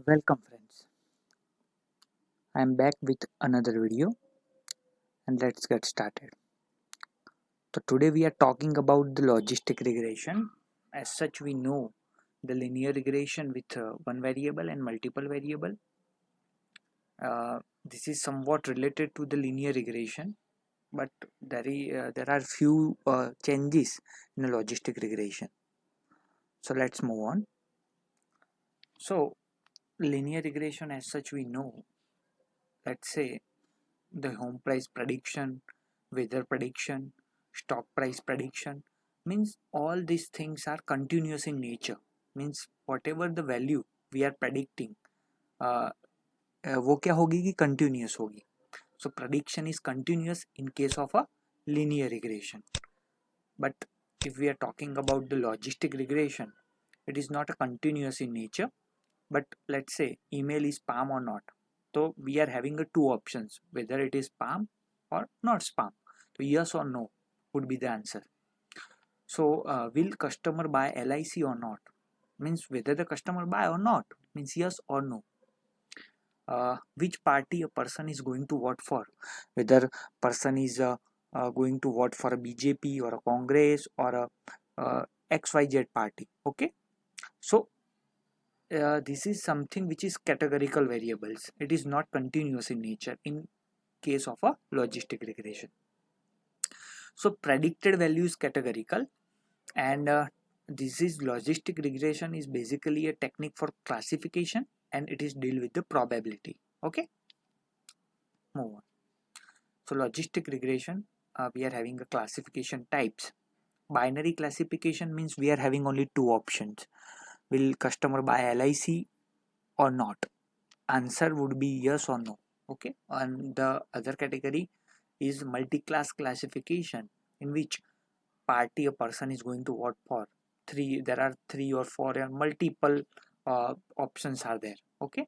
Welcome friends, I am back with another video and let's get started. So today we are talking about the logistic regression. As such we know the linear regression with one variable and multiple variable. This is somewhat related to the linear regression, but there are few changes in the logistic regression. So let's move on. So linear regression as such we know, let's say the home price prediction, weather prediction, stock price prediction, means all these things are continuous in nature. Means whatever the value we are predicting, uh, वो क्या होगी कि continuous होगी. So prediction is continuous in case of a linear regression. But if we are talking about the logistic regression, it is not a continuous in nature. But let's say email is spam or not. So we are having a two options, whether it is spam or not spam. So yes or no would be the answer. So will customer buy LIC or not? Means whether the customer buy or not, means yes or no. Which party a person is going to vote for, whether person is going to vote for a BJP or a Congress or a XYZ party. Okay, so this is something which is categorical variables. It is not continuous in nature in case of a logistic regression. So predicted value is categorical, and this is logistic regression is basically a technique for classification, and it is deal with the probability. Okay, move on. So logistic regression, we are having a classification types. Binary classification means we are having only two options. Will customer buy LIC or not? Answer would be yes or no. Okay, and the other category is multi-class classification, in which party a person is going to vote for. There are three or four and multiple options are there. Okay,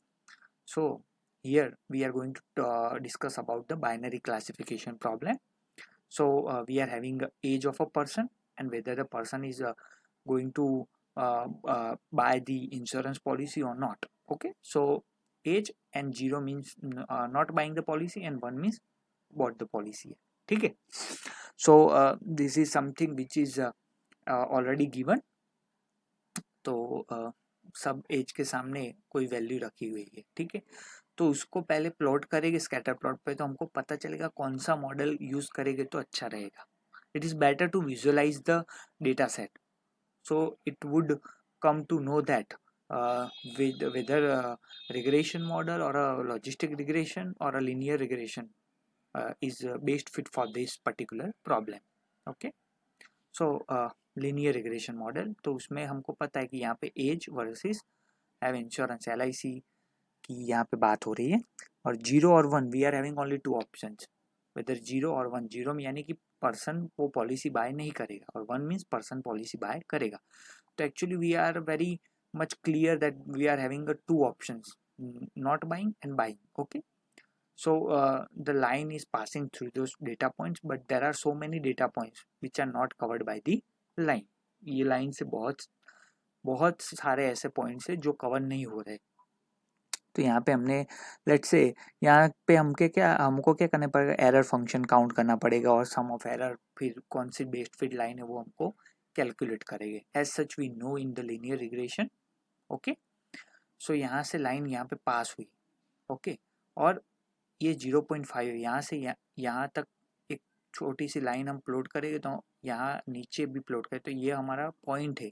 so here we are going to discuss about the binary classification problem. So we are having age of a person and whether the person is going to buy the insurance policy or not. Okay, so age and 0 means not buying the policy and 1 means bought the policy. Okay, so this is something which is already given. तो सब as के सामने कोई value रखी हुई है. ठीक है, तो उसको पहले प्लॉट करेंगे स्कैटर प्लॉट पे, तो हमको पता चलेगा कौन सा मॉडल यूज करेंगे तो अच्छा रहेगा. It is better to visualize the data set, so it would come to know that with whether a regression model or a logistic regression or a linear regression is best fit for this particular problem. Okay, so linear regression model, तो उसमें हमको पता है कि यहाँ पे age versus have insurance LIC की यहाँ पे बात हो रही है, और 0 और 1 we are having only two options. Whether 0 और 1, 0 में यानी कि पर्सन वो पॉलिसी बाय नहीं करेगा और 1 मीन्स पर्सन पॉलिसी बाय करेगा. तो actually we are very much clear that we are having two options, not buying and buying. Okay, so the line is passing through those data points, but there are so many data points which are not covered by the line. ये line से बहुत सारे ऐसे points है जो cover नहीं हो रहे. तो यहाँ पे हमने लेट्स से यहाँ पे हमको क्या करना पड़ेगा, एरर फंक्शन काउंट करना पड़ेगा और सम ऑफ एरर फिर कौन सी बेस्ट फिट लाइन है वो हमको कैलकुलेट करेंगे. As such we know in the linear regression. Okay, so यहाँ से लाइन यहाँ पे पास हुई. ओके, और ये 0.5 यहाँ से यहाँ तक एक छोटी सी लाइन हम प्लॉट करेंगे, तो यहाँ नीचे भी प्लॉट करें, तो ये हमारा पॉइंट है.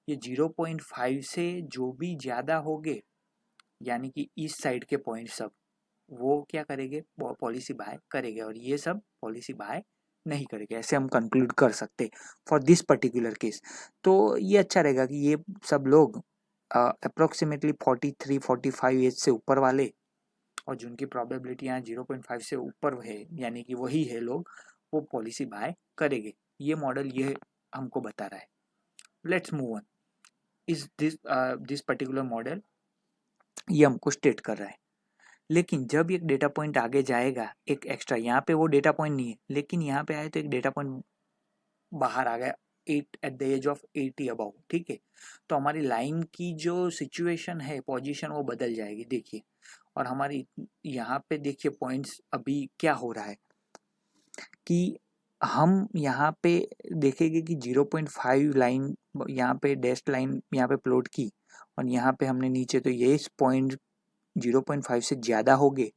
ये 0.5 से जो भी ज़्यादा होंगे यानी कि इस साइड के पॉइंट सब वो क्या करेंगे, पॉलिसी बाय करेंगे, और ये सब पॉलिसी बाय नहीं करेंगे. ऐसे हम कंक्लूड कर सकते फॉर दिस पर्टिकुलर केस. तो ये अच्छा रहेगा कि ये सब लोग अप्रोक्सीमेटली 43-45 एज से ऊपर वाले और जिनकी प्रोबेबिलिटी यहाँ 0.5 से ऊपर है यानी कि वही है लोग, वो पॉलिसी बाय करेंगे. ये मॉडल ये हमको बता रहा है. Let's move on. Is this particular model ये हमको स्टेट कर रहा है. लेकिन जब एक डेटा पॉइंट आगे जाएगा, एक एक्स्ट्रा, यहाँ पे वो डेटा पॉइंट नहीं है लेकिन यहाँ पे आए तो एक डेटा पॉइंट बाहर आ गया 8 at the age of 80 about, ठीक है। तो हमारी लाइन की जो सिचुएशन है, पोजीशन, वो बदल जाएगी, देखिए। और हमारी यहाँ पे देखिए पॉइंट्स अभी क्या हो रहा है कि हम यहाँ पे देखेंगे कि 0.5 लाइन यहाँ पे डैश लाइन यहाँ पे प्लॉट की, और यहाँ पे हमने नीचे, तो ये पॉइंट 0.5 से ज़्यादा हो गए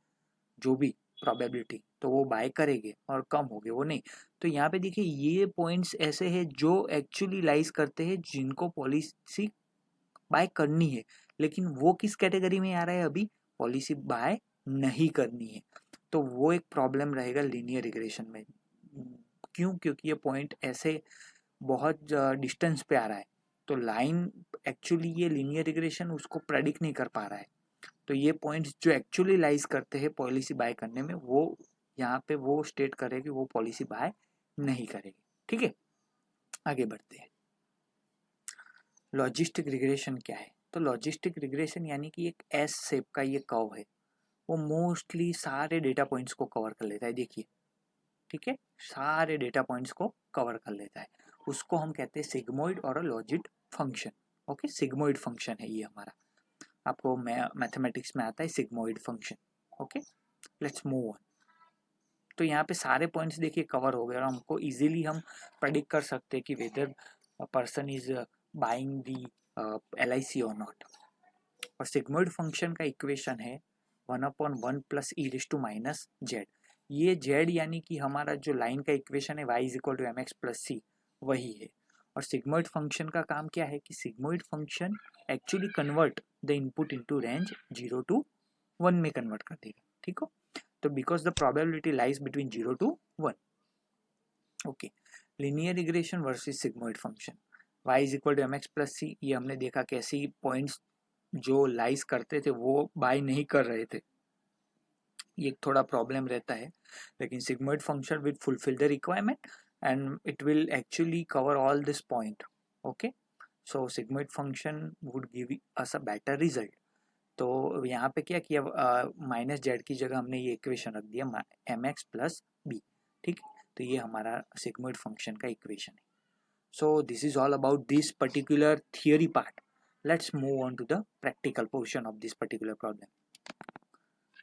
जो भी प्रोबेबिलिटी, तो वो बाय करेंगे, और कम हो गए वो नहीं। तो यहाँ पे देखिए ये पॉइंट्स ऐसे हैं जो एक्चुअली लाइज करते हैं जिनको पॉलिसी बाय करनी है, लेकिन वो किस कैटेगरी में आ रहा है, अभी पॉलिसी बाय नहीं करनी है। तो वो एक प्रॉब्लम रहेगा लीनियर रिग्रेशन में। क्यों? क्योंकि ये पॉइंट ऐसे बहुत डिस्टेंस पे आ रहा है, तो लाइन एक्चुअली ये लीनियर रिग्रेशन उसको प्रेडिक्ट नहीं कर पा रहा है। तो ये पॉइंट्स जो एक्चुअली लाइज करते हैं पॉलिसी बाय करने में, वो यहाँ पे वो स्टेट करे कि वो पॉलिसी बाय नहीं करेगी, ठीक है। आगे बढ़ते हैं। लॉजिस्टिक रिग्रेशन क्या है? तो लॉजिस्टिक रिग्रेशन यानी कि एक एस शेप का ये कर्व है, वो मोस्टली सारे डेटा पॉइंट्स को कवर कर लेता है, देखिए, ठीक है, सारे डेटा पॉइंट्स को कवर कर लेता है। उसको हम कहते हैं सिग्मोइड और लॉजिट फंक्शन। ओके, सिग्मोइड फंक्शन है ये हमारा, आपको मैथमेटिक्स में आता है sigmoid function. Okay, let's move on. तो यहाँ पे सारे पॉइंट्स देखिए कवर हो गए, और हमको इजीली हम प्रेडिक्ट कर सकते हैं कि whether person is buying the LIC और नॉट। और सिग्मोइड फंक्शन का इक्वेशन है 1/1 plus e raise to minus z. ये जेड यानी कि हमारा जो लाइन का इक्वेशन है y is equal to mx plus c, वही है। और सिग्मोइड फंक्शन का काम क्या है कि sigmoid function actually convert the input into range 0 to 1 में कन्वर्ट कर देगा, ठीक हो। तो because the probability lies between 0 to 1। Okay, linear regression versus sigmoid function, y is equal to mx plus c, ये हमने देखा कैसी पॉइंट्स जो लाइज करते थे वो बाय नहीं कर रहे थे, ये थोड़ा प्रॉब्लम रहता है। लेकिन sigmoid function will fulfil the requirement and it will actually cover all this point. Okay, so sigmoid function would give us a better result. तो यहाँ पे क्या किया, माइनस जेड की जगह हमने ये इक्वेशन रख दिया mx प्लस बी, ठीक। तो ये हमारा सिग्मोइड फंक्शन का इक्वेशन है। So this is all about this particular theory part. Let's move on to the practical portion of this particular problem.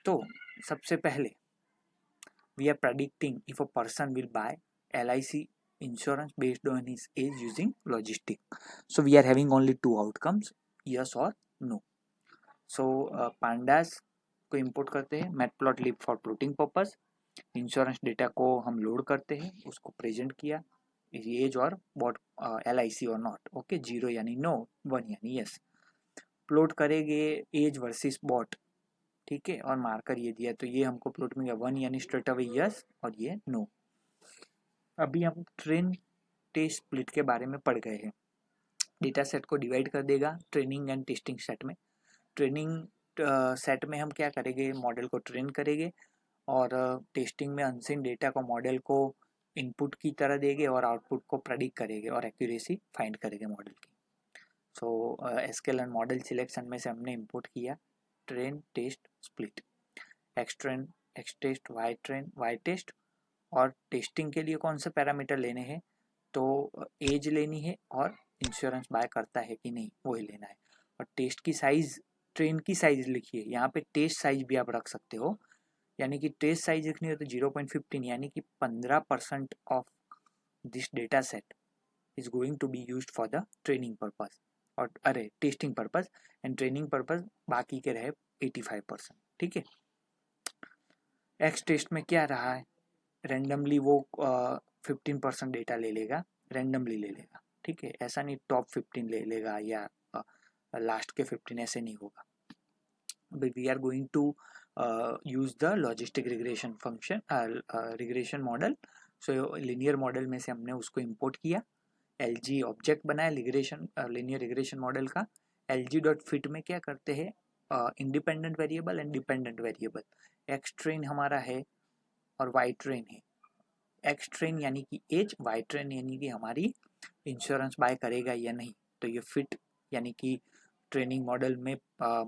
तो सबसे पहले we are predicting if a person will buy LIC insurance based on his age using logistic. So we are having only two outcomes, yes or no. So pandas को import करते हैं, matplotlib for plotting purpose, insurance data को हम load करते हैं, उसको present किया, as और बॉट LIC और नॉट। ओके, 0 यानी नो, 1 यानी यस। प्लॉट करेंगे एज वर्सेस बॉट, ठीक है, और मार्कर ये दिया, तो ये हमको प्लॉट में गया 1 यानी स्ट्रेट अवे यस, और ये नो। अभी हम ट्रेन टेस्ट स्प्लिट के बारे में पढ़ गए हैं। डेटा सेट को डिवाइड कर देगा ट्रेनिंग एंड टेस्टिंग सेट में। ट्रेनिंग सेट में हम क्या करेंगे, मॉडल को ट्रेन करेंगे, और टेस्टिंग में अनसीन डेटा को मॉडल को इनपुट की तरह देंगे और आउटपुट को प्रेडिक्ट करेंगे और एक्यूरेसी फाइंड करेंगे मॉडल की। सो एसक्यूएल मॉडल सिलेक्शन में से हमने इंपोर्ट किया train test split, X train X test, Y train Y test. और टेस्टिंग के लिए कौन से पैरामीटर लेने हैं, तो एज लेनी है और इंश्योरेंस बाय करता है कि नहीं वही लेना है। और टेस्ट की साइज, ट्रेन की साइज लिखिए, यहाँ पे टेस्ट साइज भी आप रख सकते हो, यानी कि टेस्ट साइज लिखनी हो तो 0.15 यानी कि 15% of this data set is going to be used for the training purpose, और अरे testing purpose, and training purpose बाकी के रहे 85%, ठीक है। एक्स टेस्ट में क्या रहा है, रेंडमली वो 15% डेटा ले लेगा, रेंडमली ले लेगा, ठीक है, ऐसा नहीं टॉप 15 ले लेगा या लास्ट के 15, ऐसे नहीं होगा। We are going to use the logistic regression function, regression model. So linear model में से हमने उसको इंपोर्ट किया, LG ऑब्जेक्ट बनाया रिग्रेशन लिनियर रिग्रेशन मॉडल का। LG डॉट फिट में क्या करते हैं, independent variable and dependent variable, X train हमारा है और वाई ट्रेन है। एक्स ट्रेन यानी कि एज, वाई ट्रेन यानी कि हमारी इंश्योरेंस बाय करेगा या नहीं। तो ये फिट यानी कि ट्रेनिंग मॉडल में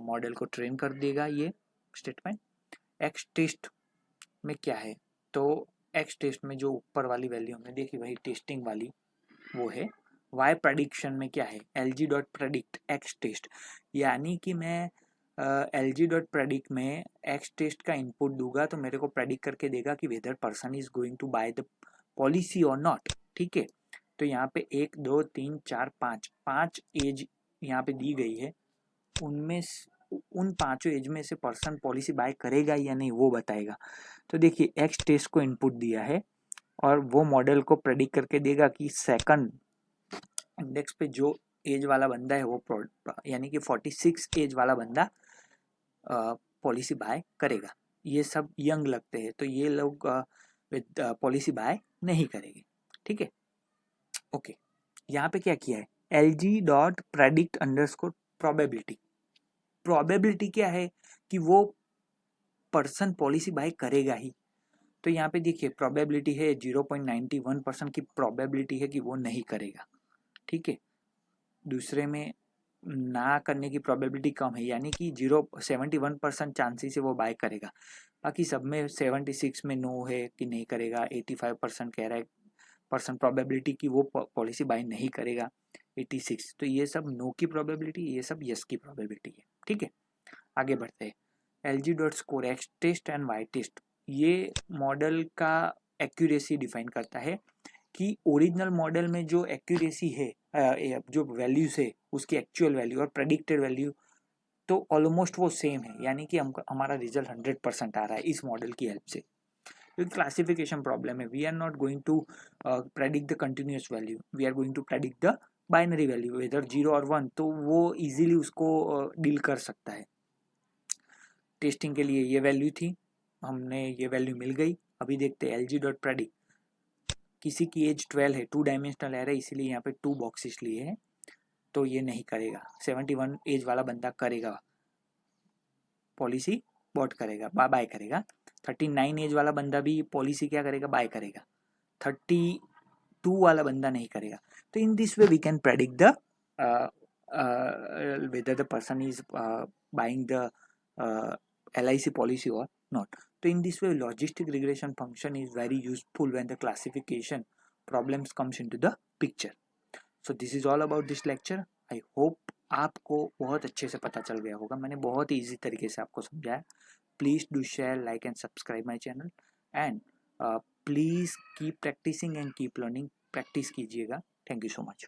मॉडल को ट्रेन कर देगा ये स्टेटमेंट। एक्स टेस्ट में क्या है, तो एक्स टेस्ट में जो ऊपर वाली वैल्यू हमने देखी वही टेस्टिंग वाली वो है, वाई प्रेडिक्शन में क्या है, LG dot predict X test, यानी कि मैं LG डॉट प्रेडिक्ट में एक्स टेस्ट का इनपुट दूंगा तो मेरे को प्रेडिक्ट करके देगा कि whether person is going to buy the policy और नॉट। ठीक है, तो यहाँ पे 1 2 3 4 5 एज यहाँ पे दी गई है, उनमें उन पांचों एज में से पर्सन पॉलिसी बाय करेगा या नहीं वो बताएगा। तो देखिए एक्स टेस्ट को इनपुट दिया है और वो मॉडल को प्रेडिक्ट करके देगा कि सेकंड इंडेक्स पे जो एज वाला बंदा है वो यानी कि 46 एज वाला बंदा पॉलिसी बाय करेगा। ये सब यंग लगते हैं तो ये लोग पॉलिसी बाय नहीं करेंगे। ठीक है, ओके। यहाँ पे क्या किया है, LG dot predict underscore probability. Probability क्या है कि वो पर्सन पॉलिसी बाय करेगा ही। तो यहाँ पे देखिए प्रोबेबिलिटी है 0.91% की प्रोबेबिलिटी है कि वो नहीं करेगा। ठीक है, दूसरे में ना करने की प्रोबेबिलिटी कम है, यानी कि 71% चांसेस है वो बाय करेगा। बाकी सब में 76 में नो है कि नहीं करेगा, 85% कह रहा है पर्सन प्रोबेबिलिटी कि वो पॉलिसी बाय नहीं करेगा, 86। तो ये सब नो की प्रोबेबिलिटी, ये सब यस की प्रोबेबिलिटी है। ठीक है, आगे बढ़ते हैं। LG dot score X test and Y test, ये मॉडल का एक्यूरेसी डिफाइन करता है कि ओरिजिनल मॉडल में जो एक्यूरेसी है, जो वैल्यूज है उसकी एक्चुअल वैल्यू और प्रेडिक्टेड वैल्यू तो ऑलमोस्ट वो सेम है, यानी कि हमारा रिजल्ट 100% आ रहा है इस मॉडल की हेल्प से। क्योंकि क्लासिफिकेशन प्रॉब्लम है, we are not going to predict the continuous value, we are going to predict the binary value whether 0 और 1, तो वो इजीली उसको डील कर सकता है। टेस्टिंग के लिए ये वैल्यू थी, हमने ये वैल्यू मिल गई। अभी देखते हैं LG डॉट प्रेडिक्ट, किसी की एज 12 है, 2 डायमेंशनल एरे, इसीलिए यहाँ पे 2 बॉक्सेस लिए हैं, तो ये नहीं करेगा। 71 एज वाला बंदा करेगा, पॉलिसी बॉट करेगा, बाय करेगा। 39 एज वाला बंदा भी पॉलिसी क्या करेगा, बाय करेगा। 32 वाला बंदा नहीं करेगा। तो in this way we can predict the whether the person is buying the LIC policy or not. So in this way logistic regression function is very useful when the classification problems comes into the picture. So this is all about this lecture. I hope आपको बहुत अच्छे से पता चल गया होगा, मैंने बहुत ईजी तरीके से आपको समझाया। Please do share, like and subscribe my channel and please keep practising and keep learning. Practise कीजिएगा। Thank you so much.